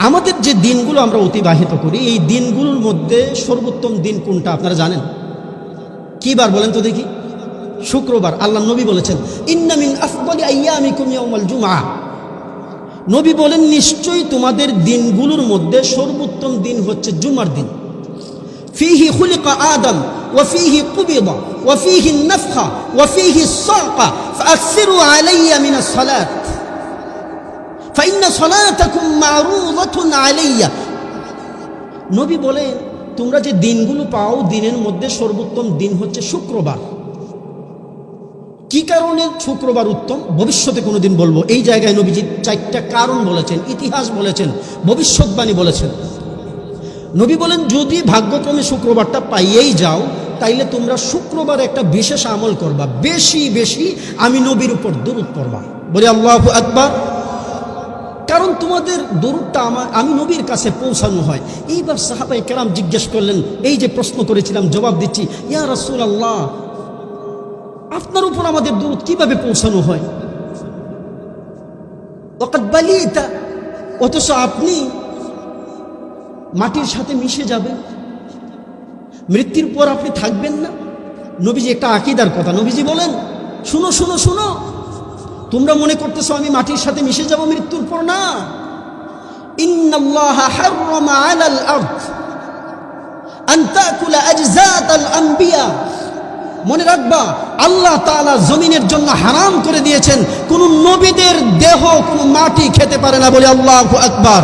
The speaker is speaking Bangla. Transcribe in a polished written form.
আমাদের যে দিনগুলো আমরা অতিবাহিত করি, এই দিনগুলোর মধ্যে সর্বোত্তম দিন কোনটা আপনারা জানেন? কি বার বলেন তো দেখি? শুক্রবার। আল্লাহ নবী বলেছেন, ইন্না মিন আফদালি আইয়ামিকুম ইয়াউমাল জুমআ। নবী বলেন, নিশ্চয়ই তোমাদের দিনগুলোর মধ্যে সর্বোত্তম দিন হচ্ছে জুমার দিন। ফীহি খুলিকা আদম ওয়া ফীহি কুবিদা ওয়া ফীহি নাফখা ওয়া ফীহি সাকা ফাকসিরু আলাইয়া মিনাস সালাত ফাইন্না সালাতাকুম মারুদাতুন আলাইয়া। নবী বলেন, তোমরা যে দিনগুলো পাও, দিনের মধ্যে সর্বোত্তম দিন হচ্ছে শুক্রবার। কি কারণে শুক্রবার উত্তম? ভবিষ্যতে কোনোদিন বলবো। এই জায়গায় নবীজি 4টা কারণ বলেছেন, ইতিহাস বলেছেন, ভবিষ্যৎবাণী বলেছেন। নবী বলেন, যদি ভাগ্যক্রমে শুক্রবারটা পাইয়েই যাও, তাইলে তোমরা শুক্রবার একটা বিশেষ আমল করবা, বেশি বেশি আমি নবীর উপর দরুদ পড়বা। বলি আল্লাহু আকবার। কারণ তোমাদের দরুদটা আমি নবীর কাছে পৌঁছানো হয়। এইবার সাহাবায়ে কেরাম জিজ্ঞেস করলেন, এই যে প্রশ্ন করেছিলাম জবাব দিচ্ছি, ইয়া রাসূলুল্লাহ, আপনার উপর আমাদের দরুদ কিভাবে পৌঁছানো হয়? ওয়াকাদ বালিতা, অথচ আপনি মাটির সাথে মিশে যাবেন, মৃত্যুর পর আপনি থাকবেন না। নবীজি একটা আকীদার কথা, নবীজি বলেন, শুনো শুনো শুনো, তোমরা মনে করতেছো আমি মাটির সাথে মিশে যাব মৃত্যুর পর? না। ইন্নাল্লাহা হাররামা আলাল আরদ আন তাকুলা আজজাতাল আম্বিয়া। মনে রাখবা, আল্লাহ তাআলা জমিনের জন্য হারাম করে দিয়েছেন, কোন নবীদের দেহ কোন মাটি খেতে পারে না। বলে আল্লাহু আকবার।